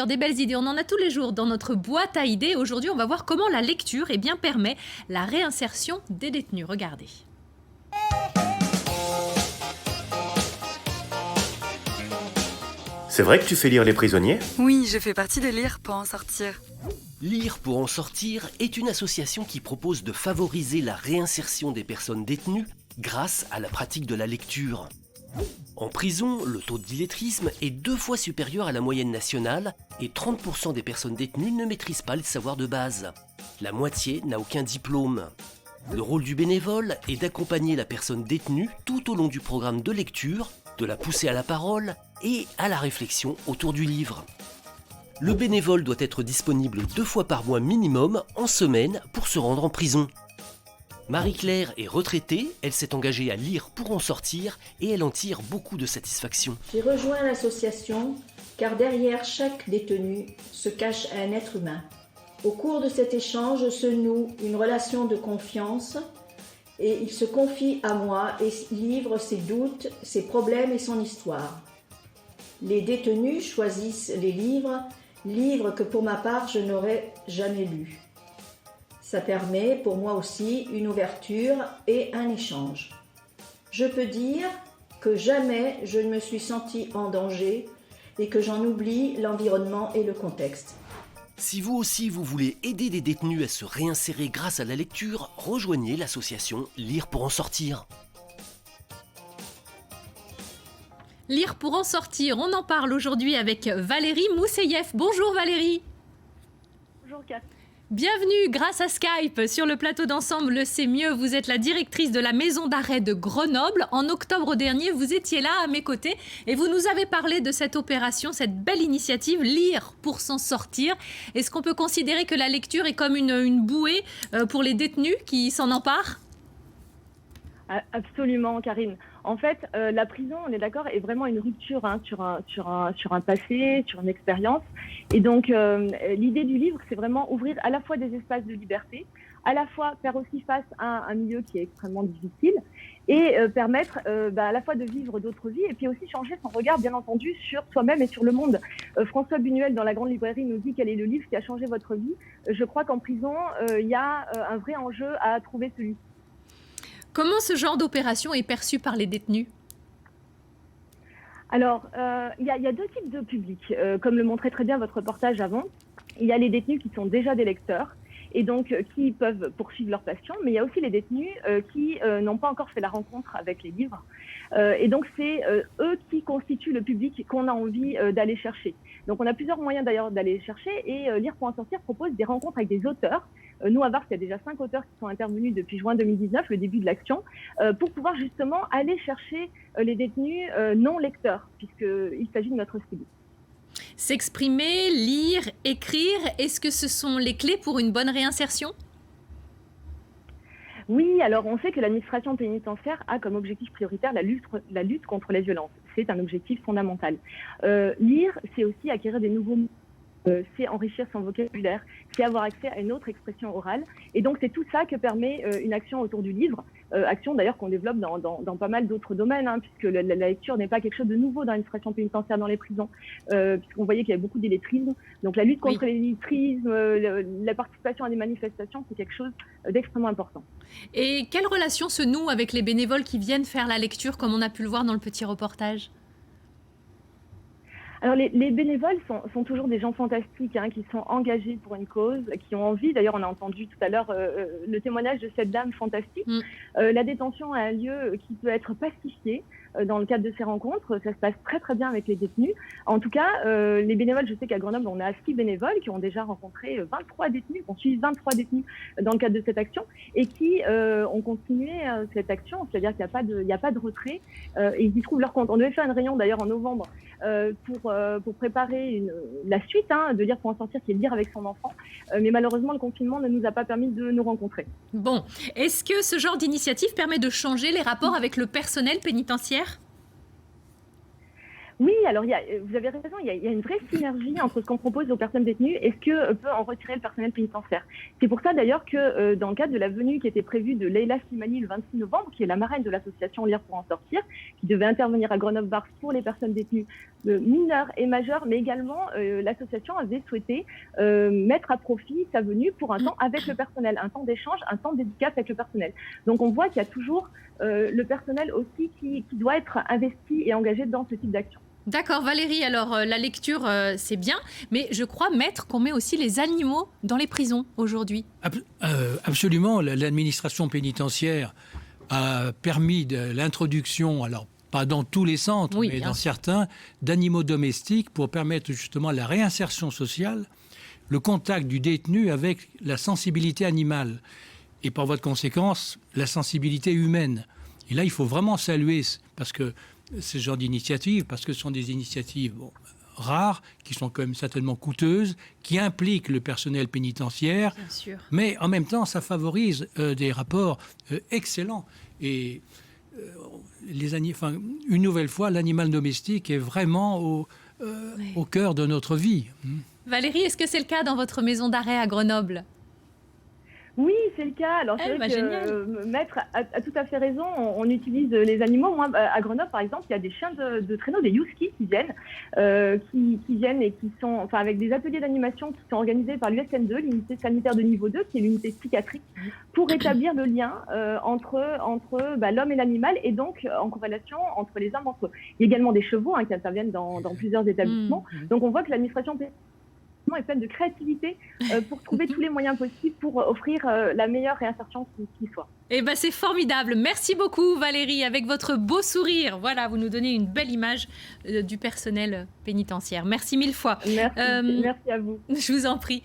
Des belles idées, on en a tous les jours dans notre boîte à idées. Aujourd'hui, on va voir comment la lecture permet la réinsertion des détenus. Regardez. C'est vrai que tu fais lire les prisonniers ? Oui, je fais partie de Lire pour en sortir. Lire pour en sortir est une association qui propose de favoriser la réinsertion des personnes détenues grâce à la pratique de la lecture. En prison, le taux d'illettrisme est 2 fois supérieur à la moyenne nationale et 30% des personnes détenues ne maîtrisent pas le savoir de base. La moitié n'a aucun diplôme. Le rôle du bénévole est d'accompagner la personne détenue tout au long du programme de lecture, de la pousser à la parole et à la réflexion autour du livre. Le bénévole doit être disponible 2 fois par mois minimum en semaine pour se rendre en prison. Marie-Claire est retraitée, elle s'est engagée à lire pour en sortir et elle en tire beaucoup de satisfaction. J'ai rejoint l'association car derrière chaque détenu se cache un être humain. Au cours de cet échange se noue une relation de confiance et il se confie à moi et livre ses doutes, ses problèmes et son histoire. Les détenus choisissent les livres que pour ma part je n'aurais jamais lus. Ça permet pour moi aussi une ouverture et un échange. Je peux dire que jamais je ne me suis sentie en danger et que j'en oublie l'environnement et le contexte. Si vous aussi vous voulez aider des détenus à se réinsérer grâce à la lecture, rejoignez l'association Lire pour en sortir. Lire pour en sortir, on en parle aujourd'hui avec Valérie Mousseyeff. Bonjour Valérie. Bonjour Kat. Bienvenue grâce à Skype sur le plateau d'Ensemble C'est mieux. Vous êtes la directrice de la maison d'arrêt de Grenoble. En octobre dernier, vous étiez là à mes côtés et vous nous avez parlé de cette opération, cette belle initiative Lire pour s'en sortir. Est-ce qu'on peut considérer que la lecture est comme une bouée pour les détenus qui s'en emparent ? Absolument, Karine. En fait, la prison, on est d'accord, est vraiment une rupture sur un passé, sur une expérience. Et donc, l'idée du livre, c'est vraiment ouvrir à la fois des espaces de liberté, à la fois faire aussi face à un milieu qui est extrêmement difficile et permettre à la fois de vivre d'autres vies et puis aussi changer son regard, bien entendu, sur soi-même et sur le monde. François Buñuel, dans La Grande Librairie, nous dit quel est le livre qui a changé votre vie. Je crois qu'en prison, il y a un vrai enjeu à trouver celui-ci. Comment ce genre d'opération est perçu par les détenus ? Alors, il y a 2 types de publics. Comme le montrait très bien votre reportage avant, il y a les détenus qui sont déjà des lecteurs et donc qui peuvent poursuivre leur passion, mais il y a aussi les détenus qui n'ont pas encore fait la rencontre avec les livres. Et donc, c'est eux qui constituent le public qu'on a envie d'aller chercher. Donc, on a plusieurs moyens d'ailleurs d'aller chercher et Lire pour en sortir propose des rencontres avec des auteurs. Nous, à Vars, il y a déjà 5 auteurs qui sont intervenus depuis juin 2019, le début de l'action, pour pouvoir justement aller chercher les détenus non lecteurs, puisqu'il s'agit de notre cible. S'exprimer, lire, écrire, est-ce que ce sont les clés pour une bonne réinsertion ? Oui, alors on sait que l'administration pénitentiaire a comme objectif prioritaire la lutte contre les violences. C'est un objectif fondamental. Lire, c'est aussi acquérir des nouveaux mots. C'est enrichir son vocabulaire, c'est avoir accès à une autre expression orale. Et donc, c'est tout ça que permet une action autour du livre, action d'ailleurs qu'on développe dans pas mal d'autres domaines, puisque la lecture n'est pas quelque chose de nouveau dans l'administration pénitentiaire, dans les prisons, puisqu'on voyait qu'il y avait beaucoup d'illettrisme. Donc, la lutte contre l'illettrisme, la participation à des manifestations, c'est quelque chose d'extrêmement important. Et quelle relation se noue avec les bénévoles qui viennent faire la lecture, comme on a pu le voir dans le petit reportage ? Alors les bénévoles sont toujours des gens fantastiques qui sont engagés pour une cause, qui ont envie. D'ailleurs, on a entendu tout à l'heure le témoignage de cette dame fantastique. La détention a un lieu qui peut être pacifié dans le cadre de ces rencontres. Ça se passe très très bien avec les détenus. En tout cas, les bénévoles, je sais qu'à Grenoble, on a 6 bénévoles qui ont déjà rencontré 23 détenus, qui ont suivi 23 détenus dans le cadre de cette action et qui ont continué cette action. C'est-à-dire qu'il n'y a pas de retrait et ils y trouvent leur compte. On devait faire une réunion d'ailleurs en novembre pour préparer la suite de Lire pour en sortir, qui est lire avec son enfant. Mais malheureusement, le confinement ne nous a pas permis de nous rencontrer. Bon, est-ce que ce genre d'initiative permet de changer les rapports avec le personnel pénitentiaire ? Oui, alors vous avez raison, il y a une vraie synergie entre ce qu'on propose aux personnes détenues et ce que peut en retirer le personnel pénitentiaire. C'est pour ça d'ailleurs que dans le cadre de la venue qui était prévue de Leïla Slimani le 26 novembre, qui est la marraine de l'association Lire pour en sortir, qui devait intervenir à Grenoble-Vars pour les personnes détenues mineures et majeures, mais également l'association avait souhaité mettre à profit sa venue pour un temps avec le personnel, un temps d'échange, un temps dédicace avec le personnel. Donc on voit qu'il y a toujours le personnel aussi qui doit être investi et engagé dans ce type d'action. D'accord, Valérie, alors la lecture, c'est bien, mais je crois, maître, qu'on met aussi les animaux dans les prisons aujourd'hui. Absolument, l'administration pénitentiaire a permis de l'introduction, alors pas dans tous les centres, mais dans certains, d'animaux domestiques pour permettre justement la réinsertion sociale, le contact du détenu avec la sensibilité animale et par voie de conséquence, la sensibilité humaine. Et là, il faut vraiment saluer, parce que ce genre d'initiatives, parce que ce sont des initiatives rares, qui sont quand même certainement coûteuses, qui impliquent le personnel pénitentiaire, bien sûr. Mais en même temps, ça favorise des rapports excellents. Et une nouvelle fois, l'animal domestique est vraiment au cœur de notre vie. Valérie, est-ce que c'est le cas dans votre maison d'arrêt à Grenoble ? Oui, c'est le cas. Alors, c'est vrai que Maître a tout à fait raison. On utilise les animaux. Moi, à Grenoble, par exemple, il y a des chiens de traîneau, des huskies qui viennent et qui sont, avec des ateliers d'animation qui sont organisés par l'USN2, l'unité sanitaire de niveau 2, qui est l'unité psychiatrique, pour établir le lien entre l'homme et l'animal et donc en corrélation entre les hommes entre eux. Il y a également des chevaux qui interviennent dans plusieurs établissements. Donc, on voit que l'administration est pleine de créativité pour trouver tous les moyens possibles pour offrir la meilleure réinsertion qui soit. Eh ben, c'est formidable. Merci beaucoup, Valérie, avec votre beau sourire. Voilà, vous nous donnez une belle image du personnel pénitentiaire. Merci mille fois. Merci à vous. Je vous en prie.